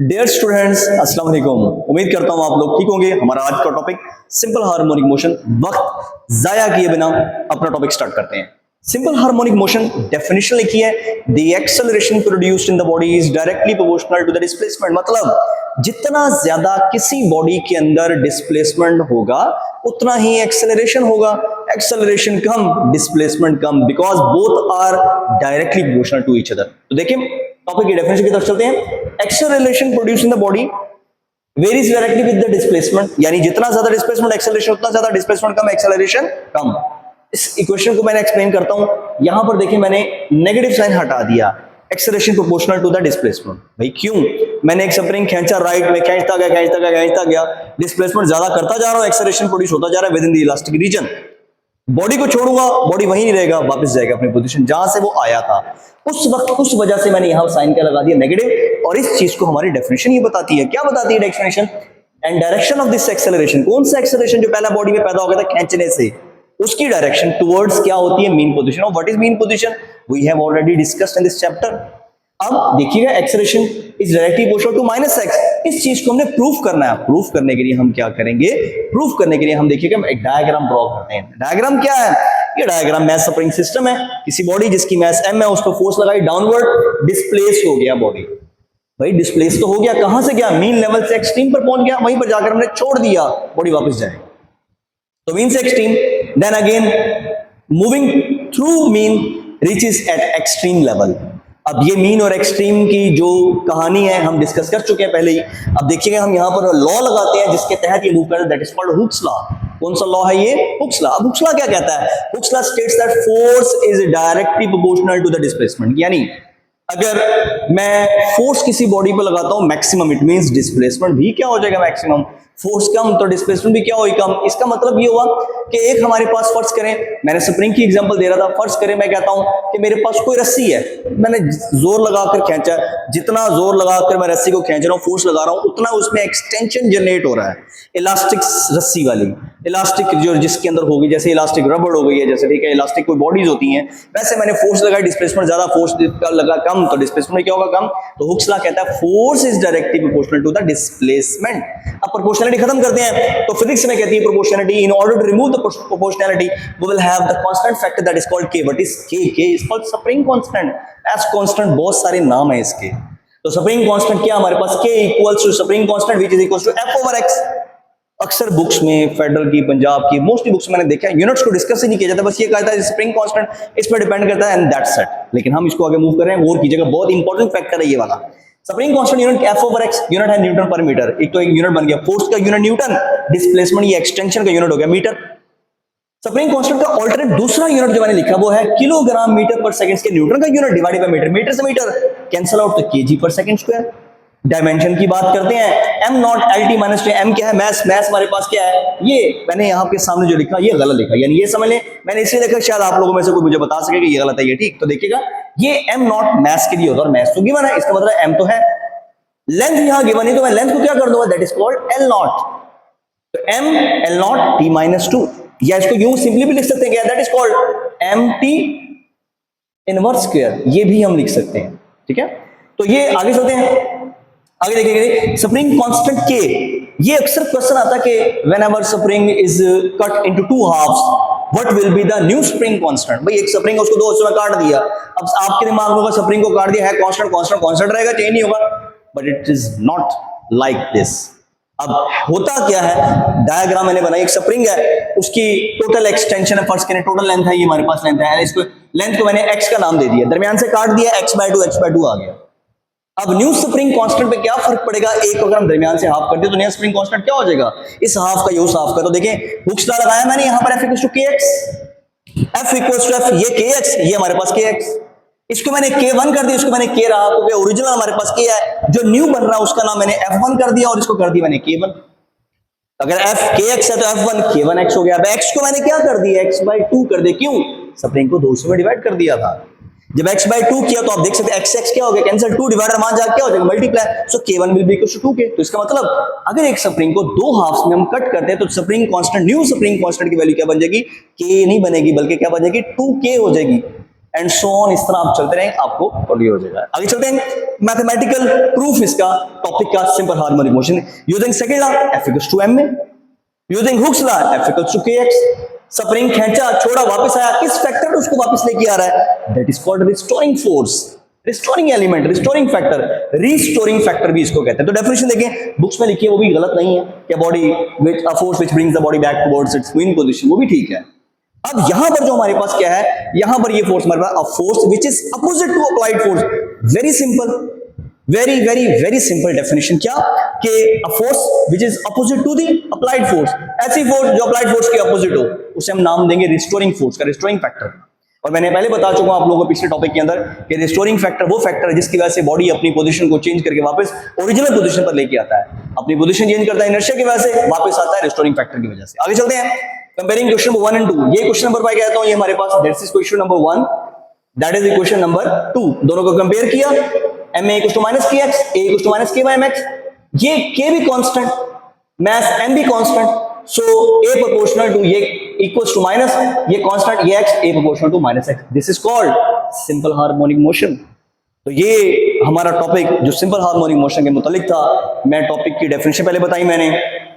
Dear students, अस्सलाम वालेकुम। उम्मीद करता हूं आप लोग ठीक होंगे। हमारा आज का टॉपिक सिंपल हार्मोनिक मोशन। वक्त जाया किए बिना अपना टॉपिक स्टार्ट करते हैं। सिंपल हार्मोनिक मोशन डेफिनेशन लिखी है, the acceleration produced in the body is directly proportional to the displacement. मतलब जितना ज्यादा किसी बॉडी के अंदर डिस्प्लेसमेंट होगा उतना ही एक्सेलरेशन होगा। एक्सेलरेशन कम, डिस्प्लेसमेंट कम, because both are directly proportional to each other. तो देखिए टॉपिक की डेफिनेशन की तरफ चलते हैं। Acceleration produce in the body varies directly with the displacement, यानी जितना ज्यादा डिस्प्लेसमेंट एक्सेलरेशन उतना ज्यादा डिस्प्लेसमेंट कम, एक्सेलरेशन कम। इस इक्वेशन को मैंने एक्सप्लेन करता हूं। यहां पर देखिए मैंने नेगेटिव साइन हटा दिया, acceleration proportional to the displacement. भाई क्यों? मैंने एक स्प्रिंग खींचा, राइट में खींचता गया, डिस्प्लेसमेंट ज्यादा करता जा रहा हूं, एक्सेलरेशन प्रोड्यूस होता जा रहा है within the elastic region. Body को छोड़ूंगा, बॉडी वहीं नहीं रहेगा, वापस जाएगा अपनी पोजीशन जहां से वो आया था। उस वक्त उस वजह से मैंने यहां साइन क्या लगा दिया, नेगेटिव। और इस चीज को हमारी डेफिनेशन ये बताती है। क्या बताती है definition? And direction of this acceleration, कौन सा एक्सेलरेशन जो पहला बॉडी में पैदा हो गया था खींचने से, उसकी डायरेक्शन टुवर्ड्स क्या होती है? Mean position. और what is mean position? We have already discussed in this chapter. अब देखिएगा acceleration is directly proportional to minus X. इस चीज को हमने प्रूफ करना है। प्रूफ करने के लिए हम क्या करेंगे? प्रूफ करने के लिए हम देखिएगा एक डायग्राम ड्रॉ करते हैं। डायग्राम क्या है? ये डायग्राम मैस स्प्रिंग सिस्टम है। किसी बॉडी जिसकी मैस m है, उस पर फोर्स लगाई, डाउनवर्ड डिस्प्लेस हो गया बॉडी। भाई डिस्प्लेस तो हो गया, कहां से गया? मीन लेवल से एक्सट्रीम पर पहुंच गया, वहीं पर जाकर हमने छोड़ दिया, बॉडी वापस जाए। तो मीन से extreme, then again moving through mean reaches at extreme level. अब ये मीन और एक्सट्रीम की जो कहानी है हम डिस्कस कर चुके हैं पहले ही। अब देखिएगा हम यहाँ पर लॉ लगाते हैं जिसके तहत ये मूव करता है, that is called Hooke's law. कौन सा लॉ है ये? Hooke's law. अब हुक्स लॉ क्या कहता है? Hooke's law states that force is directly proportional to the displacement. यानी अगर मैं फोर्स किसी बॉडी पर लगाता हूं मैक्सिमम, इट मींस डिस्प्लेसमेंट भी क्या हो जाएगा? मैक्सिमम। फोर्स कम तो डिस्प्लेसमेंट भी क्या होगी? कम। इसका मतलब ये हुआ कि एक हमारे पास, फर्ज करें, मैंने स्प्रिंग की एग्जांपल दे रहा था, फर्ज करें मैं कहता हूं कि मेरे पास कोई रस्सी है, मैंने जोर लगाकर खींचा, जितना जोर लगाकर मैं रस्सी को खींच रहा हूं, फोर्स लगा रहा हूं, उतना उसमें एक्सटेंशन जनरेट हो रहा है। इलास्टिक रस्सी वाली, इलास्टिक जो जिसके अंदर होगी, जैसे इलास्टिक रबड़ हो गई है, जैसे ठीक है इलास्टिक कोई बॉडीज होती हैं, वैसे मैंने फोर्स लगाई, डिस्प्लेसमेंट ज्यादा, फोर्स लगा कम, तो डिस्प्लेसमेंट क्या होगा? कम। तो हुक्स लॉ कहता है force is directly proportional to the displacement. अब प्रोपोर्शनलिटी खत्म करते हैं। तो फिजिक्स में कहती है proportionality, in order to remove the proportionality we will have the constant factor that is called k। What is k? k is called spring constant. S constant बहुत सारे नाम है इसके। तो स्प्रिंग कांस्टेंट क्या हमारे पास? k equals to spring constant which is equals to f/x। अक्सर बुक्स में, फेडरल की, पंजाब की, मोस्टली बुक्स मैंने देखा है, यूनिट्स को डिस्कस ही नहीं किया जाता, बस ये कहता है स्प्रिंग कांस्टेंट इस पर डिपेंड करता है एंड दैट्स इट। लेकिन हम इसको आगे मूव कर रहे हैं, गौर कीजिएगा, बहुत इंपॉर्टेंट फैक्टर है ये वाला। Spring constant unit f/x, unit है न्यूटन पर मीटर। एक तो एक यूनिट बन गया, फोर्स का यूनिट न्यूटन, डिस्प्लेसमेंट ये एक्सटेंशन का यूनिट हो गया मीटर। स्प्रिंग कांस्टेंट का ऑल्टरनेट दूसरा यूनिट जो मैंने लिखा वो है किलोग्राम मीटर पर सेकंड के न्यूटन का unit divided by metre. Metre से मीटर कैंसिल आउट, तो केजी पर सेकंड स्क्वायर। डायमेंशन की बात करते हैं, m not LT minus T. m क्या है? मैस। मैस हमारे पास क्या है? ये मैंने यहाँ पे सामने जो लिखा ये गलत लिखा, यानी ये समझ लें, मैंने इसलिए लिखा शायद आप लोगों में से कोई मुझे बता सके कि ये गलत है, ये ठीक। तो देखिएगा ये m नॉट मैस के लिए होता है, और मैस तो गिवन है, इसका मतलब m तो है। लेंथ यहाँ गिवन है, तो मैं लेंथ को क्या कर दूंगा? That is called L not. तो m L not T minus 2, या इसको यूं सिंपली भी लिख सकते हैं क्या? That is called MT inverse square, ये भी हम लिख सकते हैं, ठीक है। तो ये आगे चलते हैं, आगे देखिए स्प्रिंग कांस्टेंट k। ये अक्सर क्वेश्चन आता है कि whenever spring is cut into two halves what will be the new spring constant. भाई एक स्प्रिंग है, उसको दो हिस्सों में काट दिया, अब आपके दिमाग में होगा स्प्रिंग को काट दिया है, कांस्टेंट कांस्टेंट कांस्टेंट रहेगा, चेंज नहीं होगा, but it is not like this. अब होता क्या है? डायग्राम मैंने बनाई, एक स्प्रिंग है, उसकी टोटल एक्सटेंशन है, फर्स्ट करें टोटल लेंथ है, ये हमारे पास लेंथ है, इसको लेंथ को मैंने x का नाम दे दिया, दरमियान से काट दिया, x/2 आ गया। अब न्यू स्प्रिंग कांस्टेंट पे क्या फर्क पड़ेगा? एक अगर हम दरमियान से हाफ कर दे तो नया स्प्रिंग कांस्टेंट क्या हो जाएगा? इस हाफ का ये उस हाफ का। तो देखें हुक्स लॉ लगाया मैंने यहाँ पर, F equals to kx, F equals to F, ये kx, ये हमारे पास kx, इसको मैंने k1 कर दिया, इसको मैंने k रहा, क्योंकि ओरिजिनल हमारे पास k है, जो न्यू बन रहा है उसका नाम मैंने f1 कर दिया, और इसको कर दिया मैंने k1। अगर f kx है तो f1 k1x हो गया। अब x को मैंने क्या कर दिया? x/2 कर दिया, क्यों? स्प्रिंग को 2 में डिवाइड कर दिया था। जब x/2 किया तो आप देख सकते हैं x क्या हो गया? कैंसिल, 2 डिवाइडर वहां जाके क्या हो जाएगा? Multiply. So k1 will be equal to 2k। तो इसका मतलब अगर एक स्प्रिंग को दो हाफ्स में हम कट करते हैं तो spring constant, new spring constant की वैल्यू क्या बन जाएगी? k नहीं बनेगी, बल्कि क्या बन जाएगी? 2k हो जाएगी। एंड सो ऑन, इस तरह आप चलते रहें, आपको क्लियर हो जाएगा। आगे चलते हैं, मैथमेटिकल प्रूफ इसका टॉपिक का simple harmonic motion using second law F = m, using Hooke's law F = kx, spring खींचा छोड़ा वापस आया, किस फैक्टर उसको वापस लेके आ रहा है, that is called restoring force, restoring element, restoring factor, restoring factor भी इसको कहते हैं। तो डेफिनेशन देखें, बुक्स में लिखी है वो भी गलत नहीं है कि body which a force which brings the body back towards it's mean position, वो भी ठीक है। अब यहां पर जो हमारे पास क्या है, यहां पर ये फोर्स हमारे पास a force which is opposite to applied force, very simple, very very very simple definition, क्या कि a force which is opposite to the applied force, ऐसी फोर्स जो अप्लाइड फोर्स के अपोजिट हो, उसे हम नाम देंगे रिस्टोरिंग फोर्स का, रिस्टोरिंग फैक्टर। और मैंने पहले बता चुका हूं आप लोगों को पिछले टॉपिक के अंदर कि रिस्टोरिंग फैक्टर वो फैक्टर है जिसकी वजह से बॉडी अपनी पोजीशन को चेंज करके वापस ओरिजिनल पोजीशन पर लेके आता है, अपनी पोजीशन चेंज करता है इनर्शिया की वजह से, वापस आता है रिस्टोरिंग फैक्टर की वजह से। आगे चलते हैं, कंपेयरिंग क्वेश्चन नंबर 1 एंड 2, ये क्वेश्चन नंबर 5 कहता हूं, ये हमारे पास that is question number 1, that is question number 2, दोनों को कंपेयर किया, ma = -kx, a = -k/mx, ये k भी कांस्टेंट, मास m भी constant, so a proportional to ये equals to माइनस, ये कांस्टेंट, ये x, a proportional to -x, this is called simple harmonic motion. तो ये हमारा टॉपिक जो सिंपल हार्मोनिक मोशन के मुतालिक था, मैं टॉपिक की डेफिनेशन पहले बताई मैंने,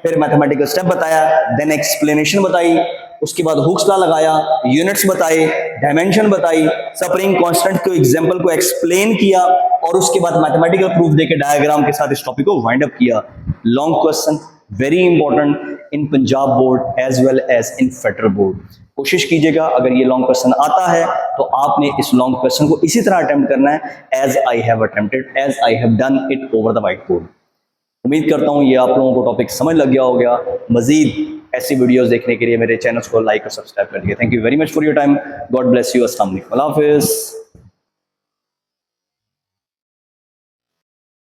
फिर मैथमेटिकल स्टेप बताया, देन एक्सप्लेनेशन बताई, उसके बाद हुक्स लॉ लगाया, यूनिट्स बताए, डायमेंशन बताई, स्प्रिंग कांस्टेंट को एग्जांपल को एक्सप्लेन किया, और उसके बाद मैथमेटिकल प्रूफ देके डायग्राम के साथ इस टॉपिक को वाइंड अप किया। Long question, very important in Punjab board as well as in federal board. कोशिश कीजिएगा अगर ये लॉन्ग क्वेश्चन आता है तो आपने इस लॉन्ग क्वेश्चन को इसी तरह अटेम्प्ट करना है as I have attempted, as I have done it over the white board. उम्मीद करता हूं ये आप लोगों को टॉपिक समझ लग गया होगा। मजीद ऐसी वीडियोस देखने के लिए मेरे चैनल को लाइक और सब्सक्राइब कर दिए। Thank you very much for your time, God bless you, अस्सलाम वालेकुम, अल्लाह हाफिज़।